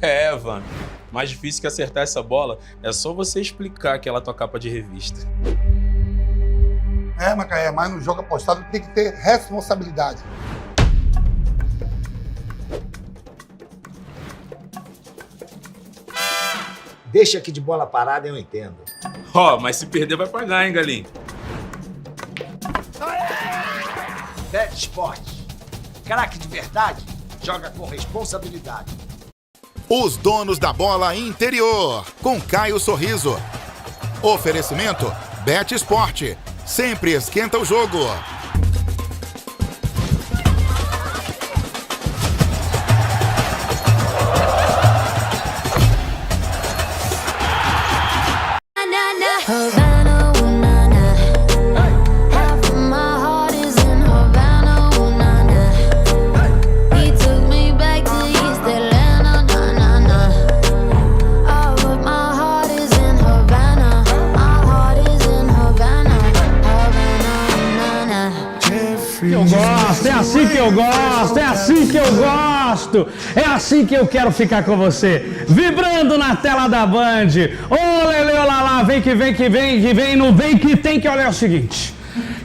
É, Van. Mais difícil que acertar essa bola é só você explicar que ela é tua capa de revista. Macaé, mas no jogo apostado tem que ter responsabilidade. Deixa aqui de bola parada, eu entendo. Mas se perder vai pagar, hein, Galinho? Bet Sport. Craque de verdade, joga com responsabilidade. Os donos da bola interior, com Caio Sorriso. Oferecimento Bet Sport. Sempre esquenta o jogo. É assim que eu gosto, é assim que eu gosto, é assim que eu quero ficar com você, vibrando na tela da Band. Ô, Lele, lá, vem que vem, que vem, que vem, não vem que tem que olhar o seguinte.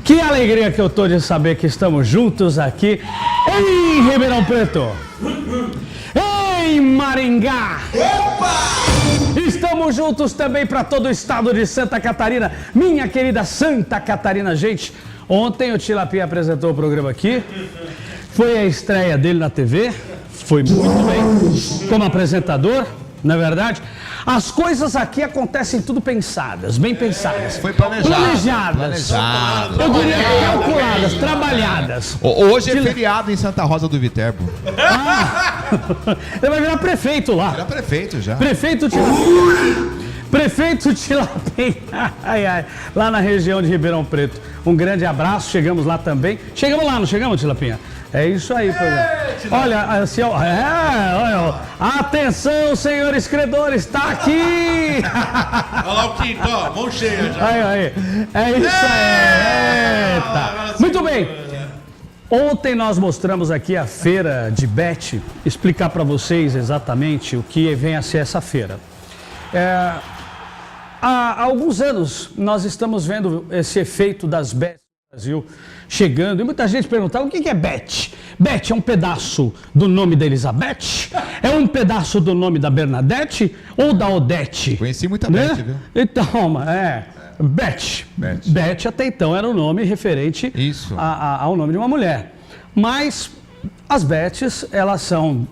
Que alegria que eu tô de saber que estamos juntos aqui em Ribeirão Preto, em Maringá. Estamos juntos também para todo o estado de Santa Catarina, minha querida Santa Catarina, gente. Ontem o Tilapia apresentou o programa aqui, foi a estreia dele na TV, foi muito bem, como apresentador, não é verdade? As coisas aqui acontecem tudo pensadas, bem pensadas. Foi planejadas. Planejado. Eu diria calculadas, trabalhadas. Hoje é feriado em Santa Rosa do Viterbo. Ele vai virar prefeito lá. Virar prefeito já. Prefeito Tilapia, lá na região de Ribeirão Preto. Um grande abraço, chegamos lá também. Chegamos lá, não chegamos, Tilapinha? É isso aí, olha, assim, olha, atenção, senhores credores, está aqui! Olha lá o quinto, ó, mão cheia já. Aí, é isso aí, eita. Muito bem, ontem nós mostramos aqui a feira de Bet, explicar para vocês exatamente o que vem a ser essa feira. Há alguns anos nós estamos vendo esse efeito das bets no Brasil chegando e muita gente perguntava o que é bet? Bet é um pedaço do nome da Elizabeth? É um pedaço do nome da Bernadette ou da Odete? Conheci muita né? bet, viu? Então, Bet. Bet até então era o nome referente ao nome de uma mulher. Mas as bets, elas são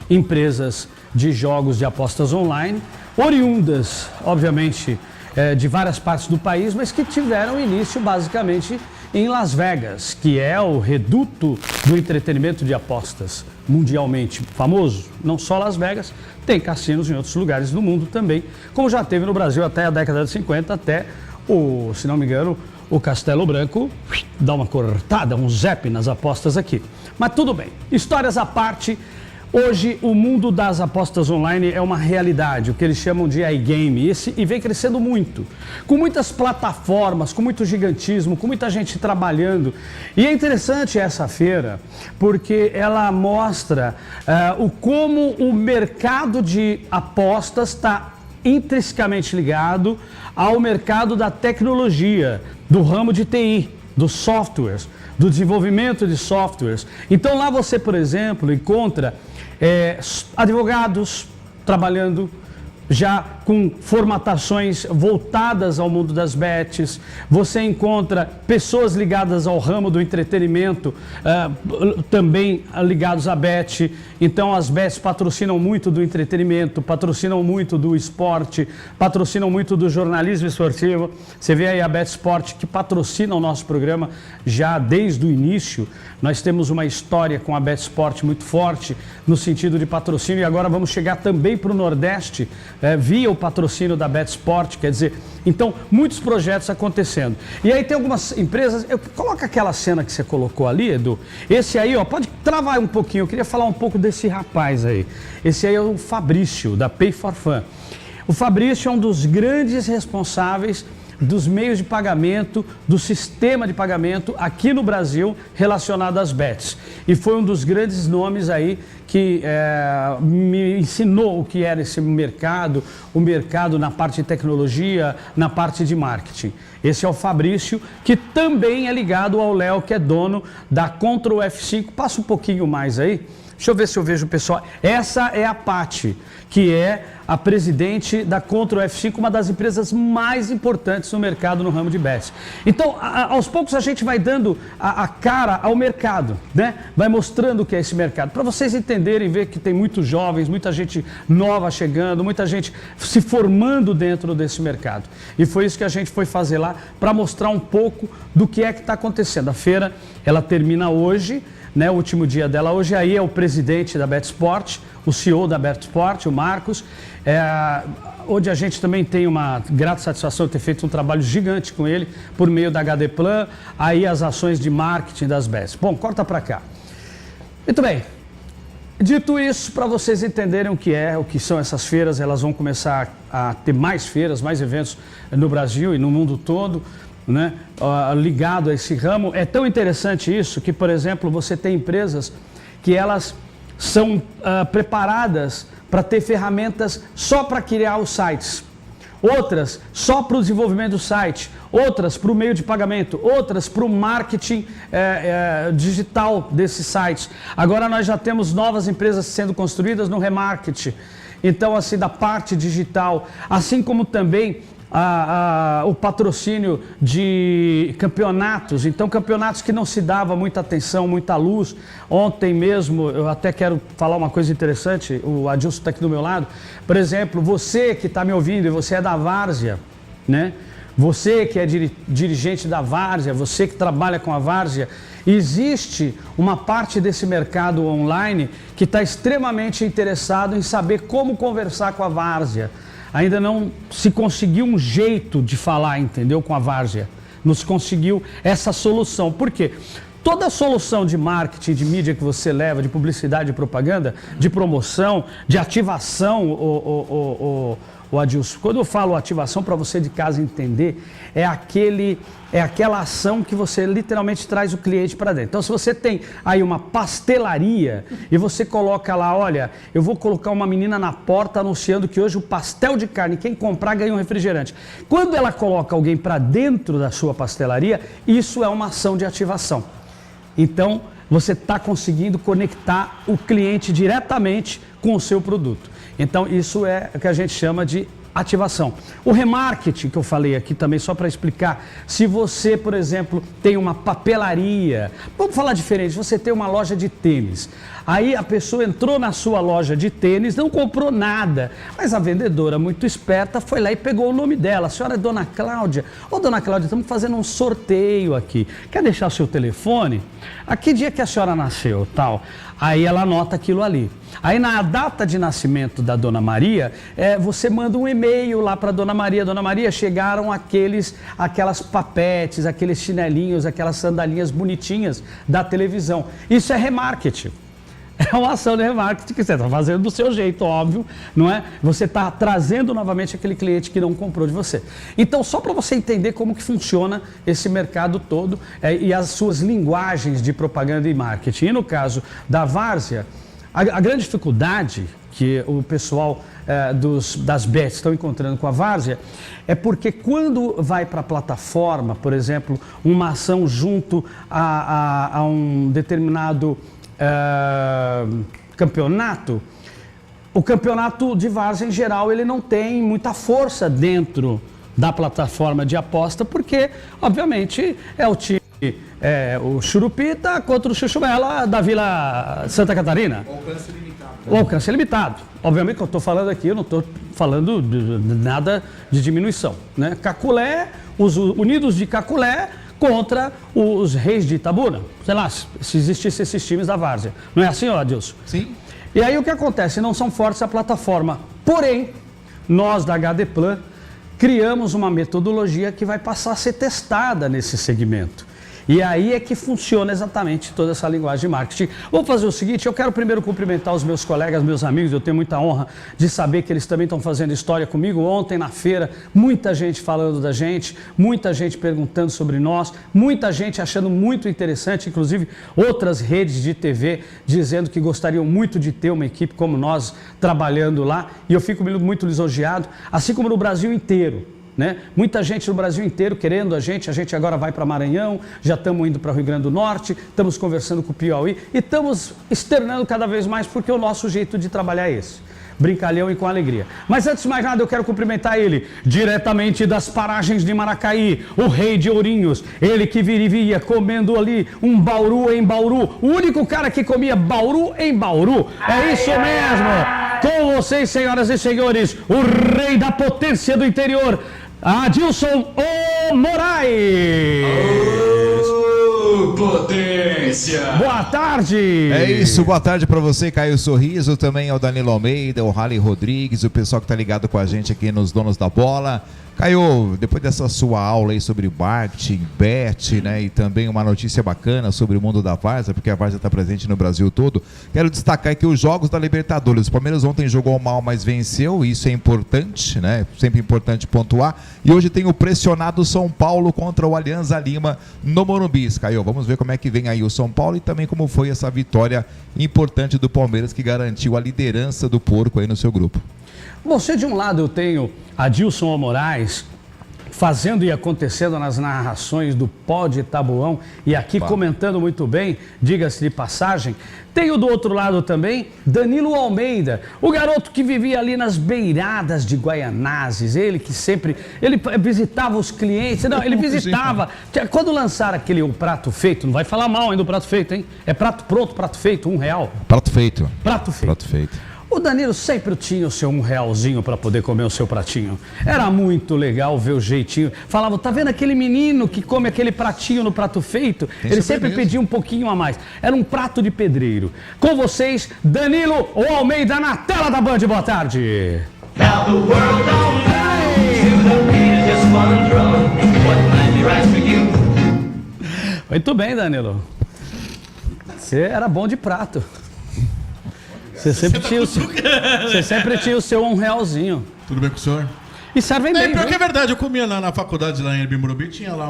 empresas de jogos de apostas online, oriundas, obviamente, de várias partes do país, mas que tiveram início basicamente em Las Vegas, que é o reduto do entretenimento de apostas mundialmente famoso. Não só Las Vegas, tem cassinos em outros lugares do mundo também, como já teve no Brasil até a década de 50, até, se não me engano, o Castelo Branco dá uma cortada, um zap nas apostas aqui. Mas tudo bem, histórias à parte. Hoje, o mundo das apostas online é uma realidade, o que eles chamam de iGame, e vem crescendo muito, com muitas plataformas, com muito gigantismo, com muita gente trabalhando. E é interessante essa feira, porque ela mostra como o mercado de apostas está intrinsecamente ligado ao mercado da tecnologia, do ramo de TI, dos softwares, do desenvolvimento de softwares. Então lá você, por exemplo, encontra advogados trabalhando já com formatações voltadas ao mundo das bets, você encontra pessoas ligadas ao ramo do entretenimento, também ligados à bet. Então as bets patrocinam muito do entretenimento, patrocinam muito do esporte, patrocinam muito do jornalismo esportivo. Você vê aí a Bet Sport, que patrocina o nosso programa já desde o início. Nós temos uma história com a Bet Sport muito forte no sentido de patrocínio, e agora vamos chegar também para o Nordeste via o patrocínio da Bet Sport, quer dizer, então muitos projetos acontecendo. E aí tem algumas empresas, coloca aquela cena que você colocou ali, Edu, esse aí, ó, pode travar um pouquinho, eu queria falar um pouco desse rapaz aí. Esse aí é o Fabrício, da Pay for Fun. O Fabrício é um dos grandes responsáveis dos meios de pagamento, do sistema de pagamento aqui no Brasil relacionado às bets. E foi um dos grandes nomes aí que me ensinou o que era esse mercado, o mercado na parte de tecnologia, na parte de marketing. Esse é o Fabrício, que também é ligado ao Léo, que é dono da Control F5. Passa um pouquinho mais aí. Deixa eu ver se eu vejo o pessoal. Essa é a Paty, que é a presidente da Control F5, uma das empresas mais importantes no mercado no ramo de bets. Então, aos poucos a gente vai dando a cara ao mercado, né? Vai mostrando o que é esse mercado, para vocês entenderem, ver que tem muitos jovens, muita gente nova chegando, muita gente se formando dentro desse mercado. E foi isso que a gente foi fazer lá, para mostrar um pouco do que é que está acontecendo. A feira, ela termina hoje, né, o último dia dela hoje. Aí é o presidente da BetSport, o CEO da BetSport, o Marcos, onde a gente também tem uma grata satisfação de ter feito um trabalho gigante com ele, por meio da HD Plan, aí as ações de marketing das bets. Bom, corta para cá. Muito bem. Dito isso, para vocês entenderem o que são essas feiras, elas vão começar a ter mais feiras, mais eventos no Brasil e no mundo todo, né, ligado a esse ramo. É tão interessante isso que, por exemplo, você tem empresas que elas são preparadas para ter ferramentas só para criar os sites, outras só para o desenvolvimento do site, outras para o meio de pagamento, outras para o marketing digital desses sites. Agora nós já temos novas empresas sendo construídas no remarketing, então assim, da parte digital, assim como também o patrocínio de campeonatos. Então, campeonatos que não se dava muita atenção, muita luz. Ontem mesmo, eu até quero falar uma coisa interessante, o Adilson está aqui do meu lado. Por exemplo, você que está me ouvindo e você é da Várzea, né? Você que é dirigente da Várzea, você que trabalha com a Várzea, existe uma parte desse mercado online que está extremamente interessado em saber como conversar com a Várzea. Ainda não se conseguiu um jeito de falar, entendeu, com a Várzea. Não se conseguiu essa solução. Por quê? Toda solução de marketing, de mídia que você leva, de publicidade, de propaganda, de promoção, de ativação, o Adilson, quando eu falo ativação, para você de casa entender, é aquela ação que você literalmente traz o cliente para dentro. Então, se você tem aí uma pastelaria e você coloca lá, olha, eu vou colocar uma menina na porta anunciando que hoje o pastel de carne, quem comprar ganha um refrigerante. Quando ela coloca alguém para dentro da sua pastelaria, isso é uma ação de ativação. Então, você está conseguindo conectar o cliente diretamente com o seu produto. Então, isso é o que a gente chama de ativação. O remarketing, que eu falei aqui também, só para explicar, se você, por exemplo, tem uma papelaria, vamos falar diferente, você tem uma loja de tênis, aí a pessoa entrou na sua loja de tênis, não comprou nada, mas a vendedora, muito esperta, foi lá e pegou o nome dela. A senhora é Dona Cláudia? Ô, Dona Cláudia, estamos fazendo um sorteio aqui, quer deixar o seu telefone? A que dia que a senhora nasceu, tal? Aí ela anota aquilo ali. Aí na data de nascimento da Dona Maria, você manda um e-mail lá para Dona Maria. Dona Maria, chegaram aquelas papetes, aqueles chinelinhos, aquelas sandalinhas bonitinhas da televisão. Isso é remarketing. É uma ação de remarketing que você está fazendo do seu jeito, óbvio, não é? Você está trazendo novamente aquele cliente que não comprou de você. Então, só para você entender como que funciona esse mercado todo e as suas linguagens de propaganda e marketing. E no caso da Várzea, a grande dificuldade que o pessoal das bets estão encontrando com a Várzea é porque quando vai para a plataforma, por exemplo, uma ação junto a um determinado campeonato, o campeonato de Várzea em geral ele não tem muita força dentro da plataforma de aposta, porque obviamente é o time, o Churupita contra o Chuchumela da Vila Santa Catarina. Ou alcance limitado. Ou alcance limitado. Obviamente que eu estou falando aqui, eu não estou falando de nada de diminuição, né? Caculé, os Unidos de Caculé contra os Reis de Itabuna. Sei lá, se existissem esses times da Várzea. Não é assim, ó, Adilson? Sim. E aí o que acontece? Não são fortes a plataforma. Porém, nós da HD Plan criamos uma metodologia que vai passar a ser testada nesse segmento. E aí é que funciona exatamente toda essa linguagem de marketing. Vou fazer o seguinte, eu quero primeiro cumprimentar os meus colegas, meus amigos, eu tenho muita honra de saber que eles também estão fazendo história comigo. Ontem na feira, muita gente falando da gente, muita gente perguntando sobre nós, muita gente achando muito interessante, inclusive outras redes de TV dizendo que gostariam muito de ter uma equipe como nós trabalhando lá, e eu fico muito lisonjeado, assim como no Brasil inteiro. Né? Muita gente no Brasil inteiro querendo a gente agora vai para Maranhão, já estamos indo para o Rio Grande do Norte, estamos conversando com o Piauí e estamos externando cada vez mais porque o nosso jeito de trabalhar é esse, brincalhão e com alegria. Mas antes de mais nada eu quero cumprimentar ele, diretamente das paragens de Maracaí, o rei de Ourinhos, ele que vivia comendo ali um bauru em Bauru, o único cara que comia bauru em Bauru, é isso mesmo! Com vocês, senhoras e senhores, o rei da potência do interior, Adilson O. Moraes. Potência! Boa tarde! É isso, boa tarde pra você, Caio Sorriso, também ao Danilo Almeida, o Rally Rodrigues, o pessoal que tá ligado com a gente aqui nos Donos da Bola. Caio, depois dessa sua aula aí sobre marketing, bet, né, e também uma notícia bacana sobre o mundo da Várzea, porque a Várzea está presente no Brasil todo, quero destacar aqui os jogos da Libertadores. O Palmeiras ontem jogou mal, mas venceu, isso é importante, né, sempre importante pontuar, e hoje tem o pressionado São Paulo contra o Alianza Lima no Morumbi. Caio, vamos ver como é que vem aí o São Paulo e também como foi essa vitória importante do Palmeiras que garantiu a liderança do Porco aí no seu grupo. Você, de um lado, eu tenho Adilson O. Moraes fazendo e acontecendo nas narrações do Pod Tabuão e aqui comentando muito bem, diga-se de passagem. Tenho do outro lado também Danilo Almeida, o garoto que vivia ali nas beiradas de Guaianazes, ele que sempre, ele visitava os clientes, não, ele visitava, quando lançaram aquele prato feito, não vai falar mal ainda do prato feito, hein? É prato pronto, prato feito, R$1. Prato feito. Prato feito. Prato feito. O Danilo sempre tinha o seu R$1 para poder comer o seu pratinho. Era muito legal ver o jeitinho. Falava, tá vendo aquele menino que come aquele pratinho no prato feito? Ele sempre pedia um pouquinho a mais. Era um prato de pedreiro. Com vocês, Danilo O. Almeida na tela da Band. Boa tarde. Muito bem, Danilo. Você era bom de prato. Você sempre tinha o seu R$1. Tudo bem com o senhor? E servem bem, Pior que é verdade, eu comia na faculdade lá em Erbi Morumbi, tinha lá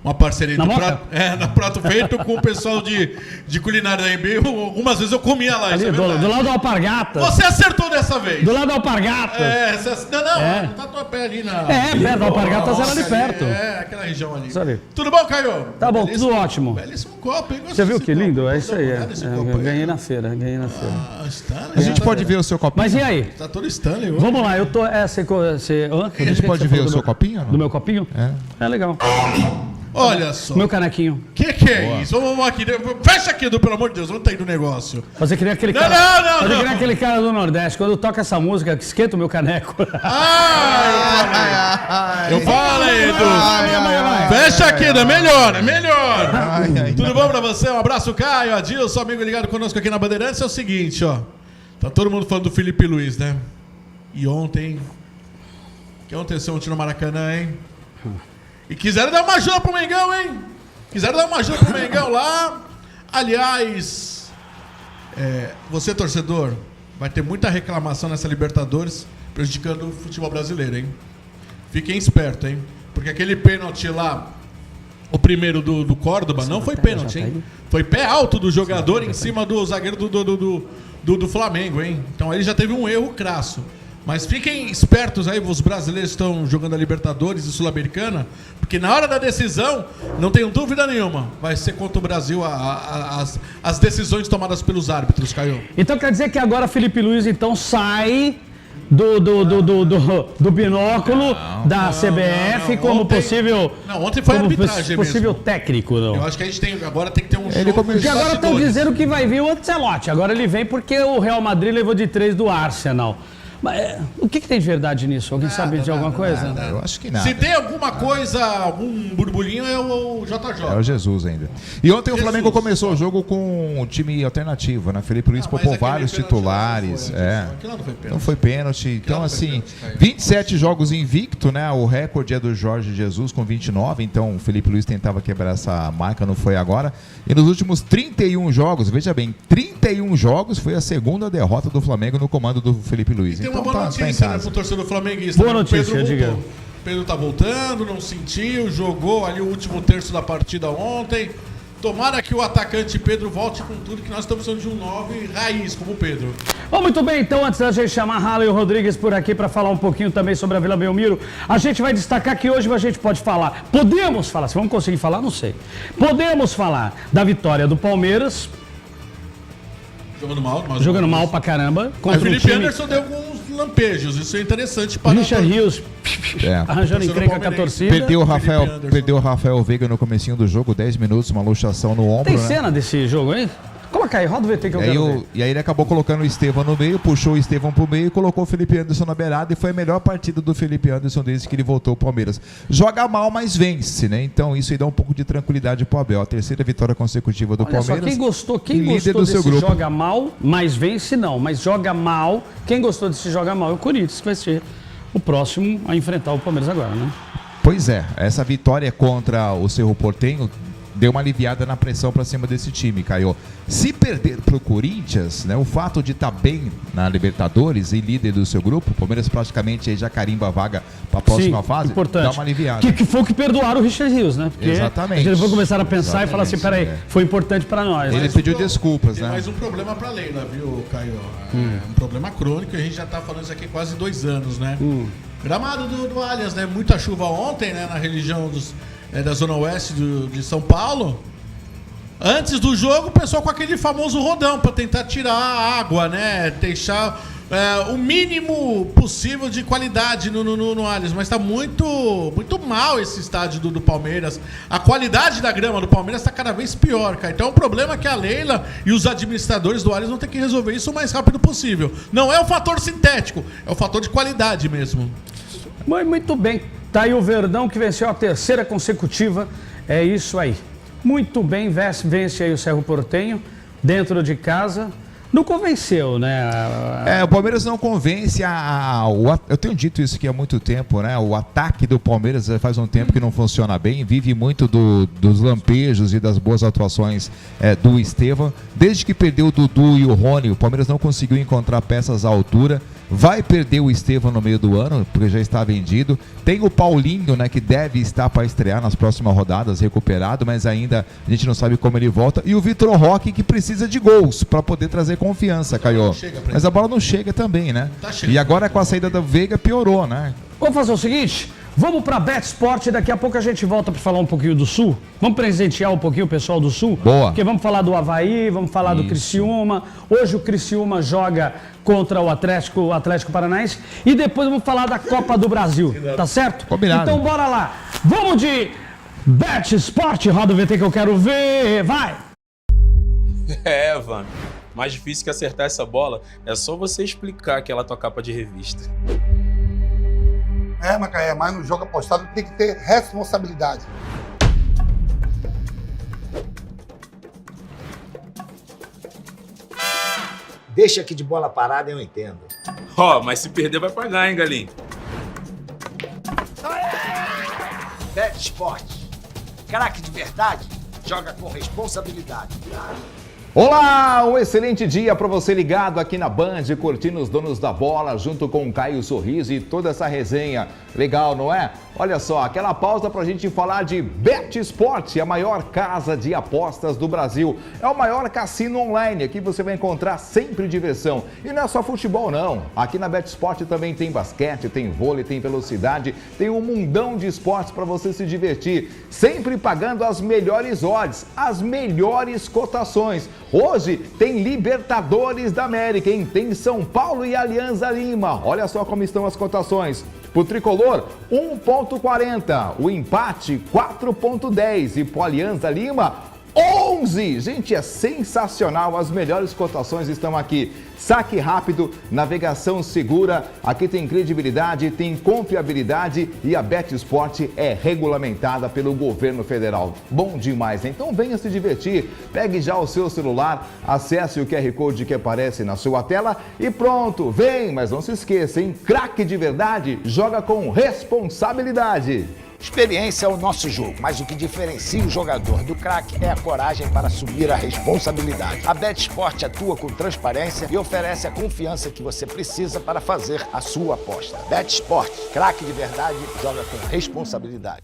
uma parceria do prato, na prato feito com o pessoal de culinária da Erbi. Algumas vezes eu comia lá, ali, do lado do Alpargata. Você acertou dessa vez. Do lado do Alpargata. Não tá tua pé ali na... perto do Alpargata, era ali perto. Aquela região ali. Sabe? Tudo bom, Caio? Tá bom, tudo ótimo. Belíssimo copo, hein? Você viu que lindo? É isso aí. Eu ganhei na feira, A gente pode ver o seu copinho? Mas e aí? Tá todo Stanley. Vamos lá, eu tô... A gente pode ver o seu copinho? Do meu copinho? É legal. Olha só. Meu canequinho. Que é isso? Vamos aqui. Fecha aqui, pelo amor de Deus. Vamos tá aí do negócio. Fazer que nem aquele cara. Fazer que nem aquele cara do Nordeste. Quando toca essa música, esquenta o meu caneco. Eu falei, Edu. Fecha aqui, é melhor. Tudo bom pra você? Um abraço, Caio, Adilson, amigo ligado conosco aqui na Bandeirantes. É o seguinte, ó. Tá todo mundo falando do Felipe Luiz, né? E ontem... O que aconteceu ontem no Maracanã, hein? E quiseram dar uma ajuda pro Mengão, hein? Quiseram dar uma ajuda pro Mengão lá. Aliás, você, torcedor, vai ter muita reclamação nessa Libertadores, prejudicando o futebol brasileiro, hein? Fiquem espertos, hein? Porque aquele pênalti lá, o primeiro do Córdoba, não foi pênalti, hein? Foi pé alto do jogador em cima do zagueiro do Flamengo, hein? Então aí já teve um erro crasso. Mas fiquem espertos aí, os brasileiros estão jogando a Libertadores e Sul-Americana, porque na hora da decisão, não tenho dúvida nenhuma, vai ser contra o Brasil as decisões tomadas pelos árbitros, Caio. Então quer dizer que agora Felipe Luiz então sai do binóculo da CBF como possível... Não, ontem foi arbitragem possível mesmo. Técnico, não. Eu acho que a gente agora tem que ter um jogo. Porque agora estão dizendo que vai vir o Ancelotti. Agora ele vem porque o Real Madrid levou de 3 do Arsenal. Mas, o que tem de verdade nisso? Alguém sabe de alguma coisa? Eu acho que nada. Se tem alguma coisa, algum burburinho, é o JJ. É o Jesus ainda. E ontem o Flamengo começou o jogo com um time alternativo, né? Felipe Luiz poupou vários titulares. Não foi pênalti. Então, assim, 27 jogos invicto, né? O recorde é do Jorge Jesus com 29. Então, o Felipe Luiz tentava quebrar essa marca, não foi agora. E nos últimos 31 jogos, veja bem, 31 jogos foi a segunda derrota do Flamengo no comando do Felipe Luiz. Tem Então uma boa notícia, né, pro torcedor flamenguista. Boa notícia, diga. O Pedro tá voltando, não sentiu, jogou ali o último terço da partida ontem. Tomara que o atacante Pedro volte com tudo, que nós estamos precisando de um 9 raiz, como o Pedro. Bom, muito bem, então antes da gente chamar Halley Rodrigues por aqui para falar um pouquinho também sobre a Vila Belmiro, a gente vai destacar que hoje a gente pode falar, podemos falar, se vamos conseguir falar, não sei. Podemos falar da vitória do Palmeiras. Jogando mal pra caramba. Contra o Felipe Anderson deu alguns lampejos, isso é interessante para Richard Rios arranjando encrenca com a torcida. Perdeu o Rafael Veiga no comecinho do jogo, 10 minutos, uma luxação no ombro. Tem cena desse jogo, hein? Coloca aí, roda o VT que eu quero ver. E aí ele acabou colocando o Estevão no meio, puxou o Estevão pro meio e colocou o Felipe Anderson na beirada, e foi a melhor partida do Felipe Anderson desde que ele voltou ao Palmeiras. Joga mal, mas vence, né? Então isso aí dá um pouco de tranquilidade pro Abel. A terceira vitória consecutiva do Palmeiras. Só, quem gostou desse grupo. Joga mal, mas vence não. Mas joga mal, quem gostou desse joga mal é o Corinthians, que vai ser o próximo a enfrentar o Palmeiras agora, né? Pois é, essa vitória contra o Cerro Porteño deu uma aliviada na pressão para cima desse time, Caio. Se perder para o Corinthians, né, o fato de estar bem na Libertadores e líder do seu grupo, o Palmeiras praticamente já carimba a vaga para a próxima fase, importante. Dá uma aliviada. Que foi o que perdoaram o Richard Rios, né? Porque exatamente. A gente vai começar a pensar e falar assim, peraí, foi importante para nós. Ele pediu desculpas, né? Tem mais um problema para a Leila, viu, Caio? Um problema crônico, a gente já está falando isso aqui há quase 2 anos, né? Gramado do Allianz, né? Muita chuva ontem, né? Na religião da Zona Oeste de São Paulo. Antes do jogo, o pessoal com aquele famoso rodão para tentar tirar a água, né? Deixar o mínimo possível de qualidade no Allianz. Mas está muito mal esse estádio do Palmeiras. A qualidade da grama do Palmeiras está cada vez pior, cara. Então é um problema que a Leila e os administradores do Allianz vão ter que resolver isso o mais rápido possível. Não é o fator sintético, é o fator de qualidade mesmo. Muito bem. Tá aí o Verdão que venceu a terceira consecutiva. É isso aí. Muito bem, vence aí o Cerro Porteño, dentro de casa. Não convenceu, né? O Palmeiras não convence eu tenho dito isso aqui há muito tempo, né? O ataque do Palmeiras faz um tempo que não funciona bem, vive muito dos lampejos e das boas atuações do Estevão. Desde que perdeu o Dudu e o Rony, o Palmeiras não conseguiu encontrar peças à altura. Vai perder o Estevão no meio do ano, porque já está vendido. Tem o Paulinho, né, que deve estar para estrear nas próximas rodadas, recuperado, mas ainda a gente não sabe como ele volta. E o Vitor Roque, que precisa de gols para poder trazer confiança, Caio. Mas a bola não chega também, né? E agora com a saída da Veiga piorou, né? Vamos fazer o seguinte, vamos para a Bet Sport, daqui a pouco a gente volta para falar um pouquinho do Sul. Vamos presentear um pouquinho o pessoal do Sul? Boa. Porque vamos falar do Avaí, vamos falar do Criciúma. Hoje o Criciúma joga contra o Atlético Paranaense e depois vamos falar da Copa do Brasil, tá certo? Combinado. Então bora lá, vamos de Bet Sport, roda o VT que eu quero ver, vai! Mano, mais difícil que acertar essa bola é só você explicar aquela tua capa de revista. Macaé, mas no jogo apostado tem que ter responsabilidade. Deixa que de bola parada eu entendo. Mas se perder vai pagar, hein, Galinho? Bet Sport. Craque de verdade, joga com responsabilidade. Olá, um excelente dia para você ligado aqui na Band, curtindo os donos da bola, junto com o Caio Sorriso e toda essa resenha. Legal, não é? Olha só, aquela pausa para a gente falar de Bet Sport, a maior casa de apostas do Brasil. É o maior cassino online, aqui você vai encontrar sempre diversão. E não é só futebol, não. Aqui na Bet Sport também tem basquete, tem vôlei, tem velocidade, tem um mundão de esportes para você se divertir. Sempre pagando as melhores odds, as melhores cotações. Hoje tem Libertadores da América, hein? Tem São Paulo e Alianza Lima. Olha só como estão as cotações. Pro Tricolor, 1,40. O empate, 4,10. E pro Alianza Lima, 11. Gente, é sensacional. As melhores cotações estão aqui. Saque rápido, navegação segura, aqui tem credibilidade, tem confiabilidade e a BetSport é regulamentada pelo governo federal. Bom demais, né? Então venha se divertir, pegue já o seu celular, acesse o QR Code que aparece na sua tela e pronto, vem, mas não se esqueça, hein? Craque de verdade, joga com responsabilidade. Experiência é o nosso jogo, mas o que diferencia o jogador do craque é a coragem para assumir a responsabilidade. A BetSport atua com transparência e oferece a confiança que você precisa para fazer a sua aposta. BetSport, craque de verdade, joga com responsabilidade.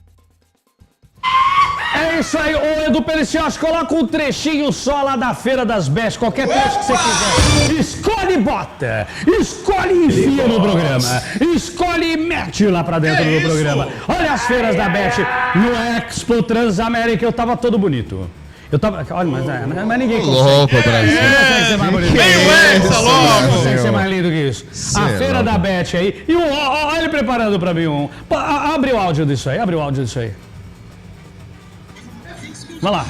É isso aí, ô Edu Periciós, coloca um trechinho só lá da Feira das Bets, qualquer trecho que você quiser. Escolhe e bota, escolhe e enfia no programa, escolhe e mete lá pra dentro do programa. Olha as feiras da Bet no Expo Transamérica, eu tava todo bonito. Eu tava. Olha, mas ninguém consegue. Louco, Brasil. Ninguém consegue ser mais bonito. Ninguém consegue ser mais lindo que isso. A feira da Bet aí. E olha ele preparando pra mim um. Abre o áudio disso aí, abre o áudio disso aí. Vai lá.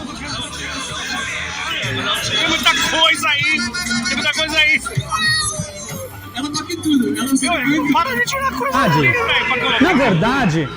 Tem muita coisa aí. Ela toca em tudo. Ela para de tirar coisa aí, velho. Na verdade,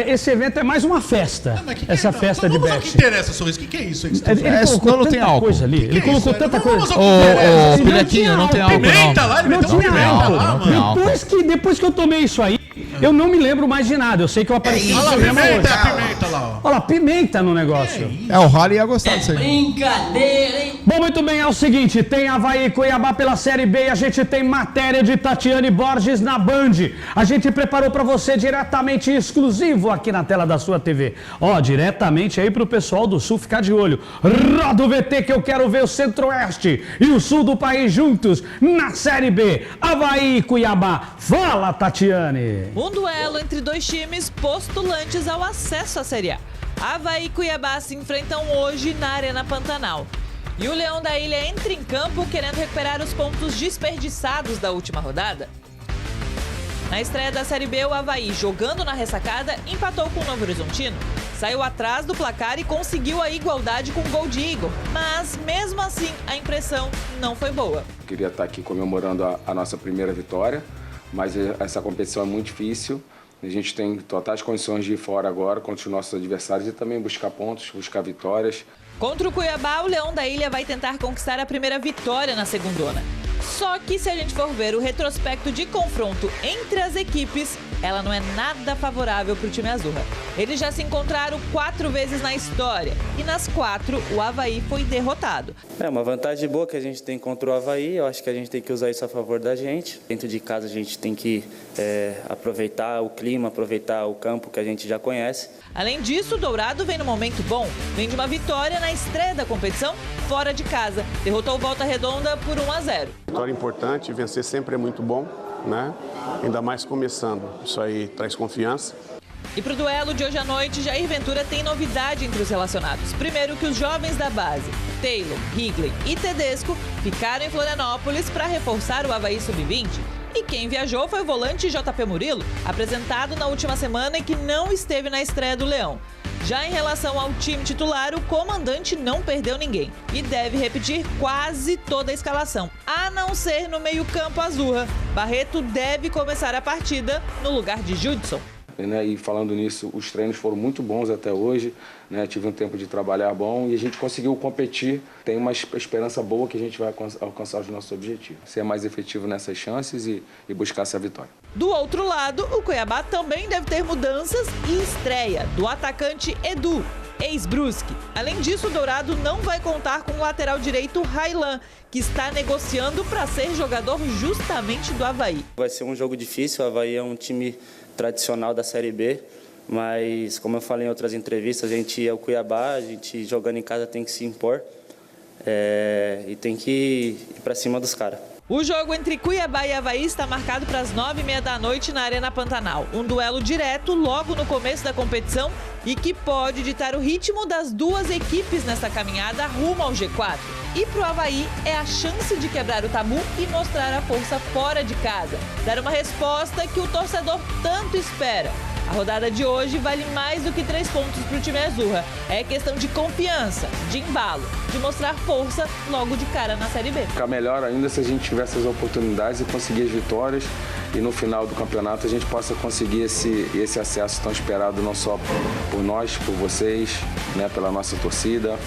esse evento é mais uma festa. Essa festa de bet. O que interessa, Sorriso? O que é isso aí? Ele colocou tanta coisa ali. Ele colocou tanta coisa. Ô, Pilhequinho, não tem álcool, não. Pimenta lá, ele meteu uma pimenta lá, mano. Depois que eu tomei isso aí, eu não me lembro mais de nada. Eu sei que eu apareci no programa hoje. Pimenta lá, ó. Olha lá, pimenta no negócio. O Rally ia gostar disso aí. Brincadeira, hein? Bom, muito bem, é o seguinte, tem Avaí e Cuiabá pela Série B e a gente tem matéria de Tatiane Borges na Band. A gente preparou pra você diretamente exclusivo aqui na tela da sua TV. Ó, diretamente aí pro pessoal do Sul ficar de olho. Roda o VT que eu quero ver o Centro-Oeste e o Sul do país juntos na Série B. Avaí e Cuiabá. Fala, Tatiane! Um duelo entre dois times postulantes ao acesso à Série A. Avaí e Cuiabá se enfrentam hoje na Arena Pantanal. E o Leão da Ilha entra em campo querendo recuperar os pontos desperdiçados da última rodada. Na estreia da Série B, o Avaí, jogando na ressacada, empatou com o Novo Horizontino. Saiu atrás do placar e conseguiu a igualdade com o gol de Igor. Mas, mesmo assim, a impressão não foi boa. Queria estar aqui comemorando a nossa primeira vitória, mas essa competição é muito difícil. A gente tem totais condições de ir fora agora contra os nossos adversários e também buscar pontos, buscar vitórias. Contra o Cuiabá, o Leão da Ilha vai tentar conquistar a primeira vitória na segundona. Só que se a gente for ver o retrospecto de confronto entre as equipes, ela não é nada favorável para o time Azurra. Eles já se encontraram 4 vezes na história e nas 4 o Avaí foi derrotado. É uma vantagem boa que a gente tem contra o Avaí, eu acho que a gente tem que usar isso a favor da gente. Dentro de casa a gente tem que aproveitar o clima, aproveitar o campo que a gente já conhece. Além disso, o Dourado vem no momento bom, vem de uma vitória na estreia da competição fora de casa. Derrotou o Volta Redonda por 1-0. Vitória importante, vencer sempre é muito bom, né? Ainda mais começando, isso aí traz confiança. E para o duelo de hoje à noite, Jair Ventura tem novidade entre os relacionados. Primeiro que os jovens da base, Taylor, Higley e Tedesco, ficaram em Florianópolis para reforçar o Avaí Sub-20. E quem viajou foi o volante JP Murilo, apresentado na última semana e que não esteve na estreia do Leão. Já em relação ao time titular, o comandante não perdeu ninguém e deve repetir quase toda a escalação, a não ser no meio-campo Azurra. Barreto deve começar a partida no lugar de Judson. E falando nisso, os treinos foram muito bons até hoje, né? Tive um tempo de trabalhar bom e a gente conseguiu competir. Tem uma esperança boa que a gente vai alcançar os nossos objetivos. Ser mais efetivo nessas chances e buscar essa vitória. Do outro lado, o Cuiabá também deve ter mudanças e estreia do atacante Edu, ex-Brusque. Além disso, o Dourado não vai contar com o lateral direito Railan, que está negociando para ser jogador justamente do Avaí. Vai ser um jogo difícil, o Avaí é um time tradicional da Série B, mas como eu falei em outras entrevistas, a gente é o Cuiabá, a gente jogando em casa tem que se impor e tem que ir para cima dos caras. O jogo entre Cuiabá e Avaí está marcado para as 9h30 da noite na Arena Pantanal. Um duelo direto logo no começo da competição e que pode ditar o ritmo das duas equipes nessa caminhada rumo ao G4. E para o Avaí é a chance de quebrar o tabu e mostrar a força fora de casa. Dar uma resposta que o torcedor tanto espera. A rodada de hoje vale mais do que 3 pontos para o time azurra. É questão de confiança, de embalo, de mostrar força logo de cara na Série B. Ficar melhor ainda se a gente tiver essas oportunidades e conseguir as vitórias e no final do campeonato a gente possa conseguir esse acesso tão esperado, não só por nós, por vocês, né, pela nossa torcida.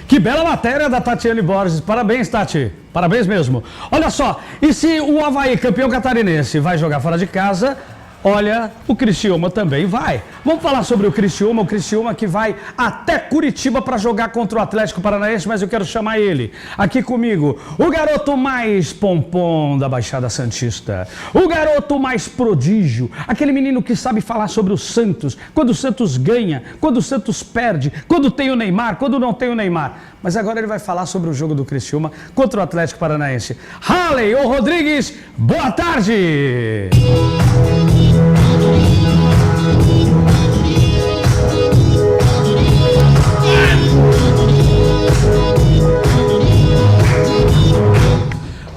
Que bela matéria da Tatiane Borges. Parabéns, Tati. Parabéns mesmo. Olha só, e se o Avaí, campeão catarinense, vai jogar fora de casa, olha, o Criciúma também vai. Vamos falar sobre o Criciúma que vai até Curitiba para jogar contra o Atlético Paranaense, mas eu quero chamar ele aqui comigo, o garoto mais pompom da Baixada Santista, o garoto mais prodígio, aquele menino que sabe falar sobre o Santos, quando o Santos ganha, quando o Santos perde, quando tem o Neymar, quando não tem o Neymar. Mas agora ele vai falar sobre o jogo do Criciúma contra o Atlético Paranaense. Halley Rodrigues, boa tarde!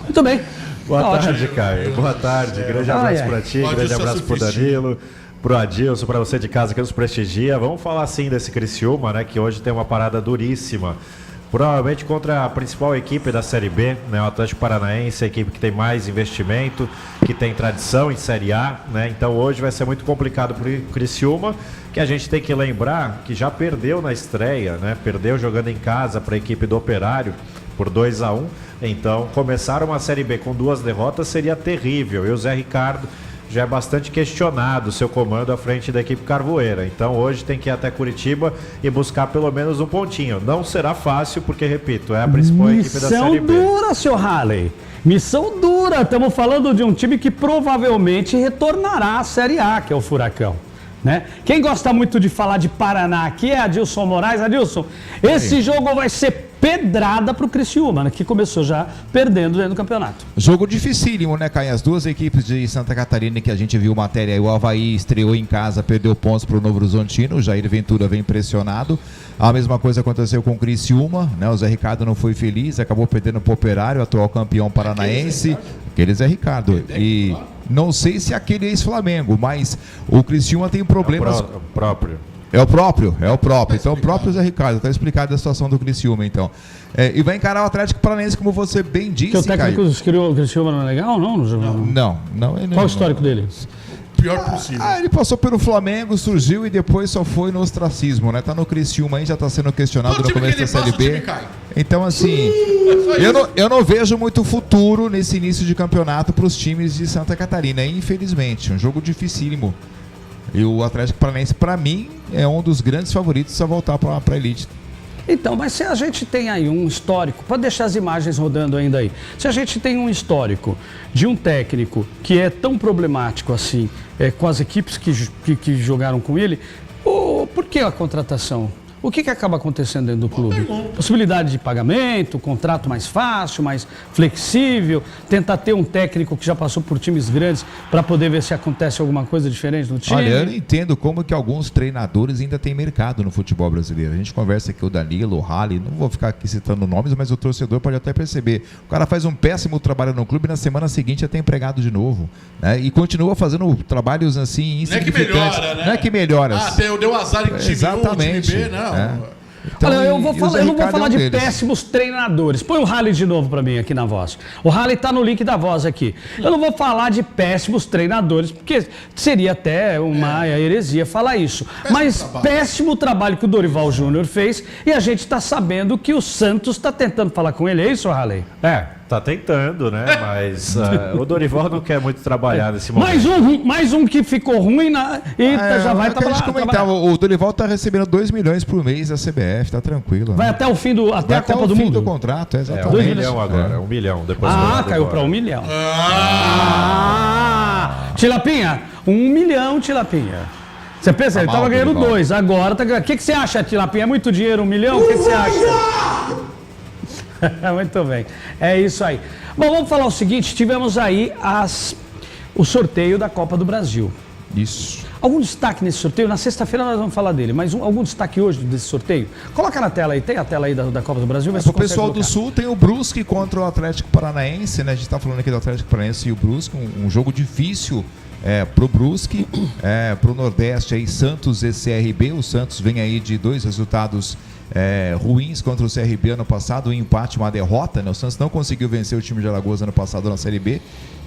Muito bem. Boa tarde, Caio. Boa tarde. Grande abraço para ti, grande abraço pro Danilo, pro Adilson, para você de casa que nos prestigia. Vamos falar sim desse Criciúma, né, que hoje tem uma parada duríssima. Provavelmente contra a principal equipe da Série B, né, o Atlético Paranaense, a equipe que tem mais investimento, que tem tradição em Série A, né? Então hoje vai ser muito complicado para o Criciúma, que a gente tem que lembrar que já perdeu na estreia, né? Perdeu jogando em casa para a equipe do Operário por 2-1. Então começar uma Série B com 2 derrotas seria terrível. E o Zé Ricardo já é bastante questionado o seu comando à frente da equipe carvoeira. Então hoje tem que ir até Curitiba e buscar pelo menos um pontinho. Não será fácil porque, repito, é a principal equipe da Série B. Missão dura, seu Halley. Missão dura. Estamos falando de um time que provavelmente retornará à Série A, que é o Furacão. Né? Quem gosta muito de falar de Paraná aqui é Adilson Moraes. Adilson, esse jogo vai ser pedrada para o Criciúma, né, que começou já perdendo dentro do campeonato. Jogo dificílimo, né, Caio? As duas equipes de Santa Catarina que a gente viu matéria, o Avaí estreou em casa, perdeu pontos para o Novo Horizontino, o Jair Ventura vem pressionado. A mesma coisa aconteceu com o Criciúma, né? O Zé Ricardo não foi feliz, acabou perdendo para o Operário, atual campeão paranaense. Aquele Zé Ricardo. E não sei se aquele ex-Flamengo, mas o Criciúma tem problemas. É o próprio. É o próprio. Então, o próprio Zé Ricardo. Está explicado a situação do Criciúma, então. E vai encarar o Atlético Paranaense, como você bem disse, que o técnico do Criciúma não é legal, não? Não. Qual o histórico dele? Pior possível. Ele passou pelo Flamengo, surgiu e depois só foi no ostracismo, né? Tá no Criciúma aí, já tá sendo questionado no começo da Série B. Então, assim, eu não vejo muito futuro nesse início de campeonato para os times de Santa Catarina, infelizmente. Um jogo dificílimo. E o Atlético Paranaense, para mim, é um dos grandes favoritos a voltar para a elite. Então, mas se a gente tem aí um histórico, pode deixar as imagens rodando ainda aí, se a gente tem um histórico de um técnico que é tão problemático assim, com as equipes que jogaram com ele, por que a contratação? O que acaba acontecendo dentro do clube? Possibilidade de pagamento, contrato mais fácil, mais flexível, tentar ter um técnico que já passou por times grandes para poder ver se acontece alguma coisa diferente no time? Olha, eu não entendo como que alguns treinadores ainda têm mercado no futebol brasileiro. A gente conversa aqui o Danilo, o Halley, não vou ficar aqui citando nomes, mas o torcedor pode até perceber. O cara faz um péssimo trabalho no clube e na semana seguinte já tem empregado de novo. Né? E continua fazendo trabalhos assim insignificantes. Não é que melhora, né? Não é que melhora. Até deu azar em time Exatamente. time B, não. Então, olha, eu não vou falar de deles. péssimos treinadores. Põe o Halley de novo para mim aqui na voz. O Halley tá no link da voz aqui. Eu não vou falar de péssimos treinadores, porque seria até uma heresia falar isso. Péssimo trabalho que o Dorival Júnior fez, e a gente está sabendo que o Santos está tentando falar com ele. É isso, Halley? Tá tentando, né? Mas o Dorival não quer muito trabalhar nesse momento. Mais um que ficou ruim e já vai trabalhar. O Dorival tá recebendo 2 milhões por mês da CBF, tá tranquilo. Vai até o fim até a Copa do Mundo. Fim do contrato, exatamente. 1 milhão agora, 1 milhão. Depois caiu para 1 milhão. Tilapinha, 1 milhão, Tilapinha. Você pensa, ele tava ganhando 2, agora tá ganhando. O que você acha, Tilapinha? É muito dinheiro, 1 milhão? O que você acha? Muito bem, é isso aí. Bom, vamos falar o seguinte, tivemos aí o sorteio da Copa do Brasil. Isso. Algum destaque nesse sorteio? Na sexta-feira nós vamos falar dele, mas algum destaque hoje desse sorteio? Coloca na tela aí, tem a tela aí da Copa do Brasil? O pessoal do Sul tem o Brusque contra o Atlético Paranaense, né? A gente está falando aqui do Atlético Paranaense e o Brusque, um jogo difícil pro Brusque, pro Nordeste aí, Santos e CRB. O Santos vem aí de 2 resultados ruins contra o CRB ano passado, um empate, uma derrota, né? O Santos não conseguiu vencer o time de Alagoas ano passado na Série B.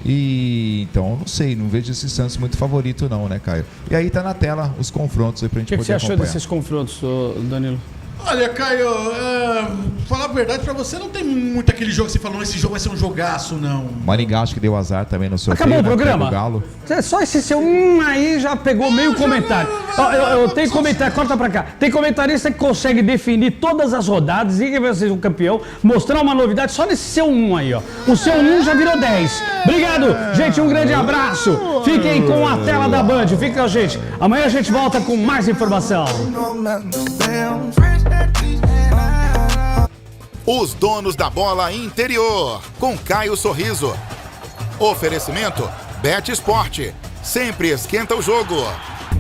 E então, não sei, não vejo esse Santos muito favorito não, né, Caio? E aí tá na tela os confrontos aí pra gente poder acompanhar. O que você achou desses confrontos, Danilo? Olha, Caio, falar a verdade pra você, não tem muito aquele jogo que você falou, esse jogo vai ser um jogaço, não. Maringá acho que deu azar também no sorteio. Acabou o né? programa. Galo. Só esse seu aí já pegou meio comentário. Eu tenho comentário, corta pra cá. Tem comentarista que consegue definir todas as rodadas e que vai ser o campeão, mostrar uma novidade só nesse seu aí, ó. O seu já virou 10. Obrigado, gente, um grande abraço. Fiquem com a tela da Band, fiquem com a gente. Amanhã a gente volta com mais informação. Os donos da bola interior, com Caio Sorriso. Oferecimento Bet Esporte, sempre esquenta o jogo.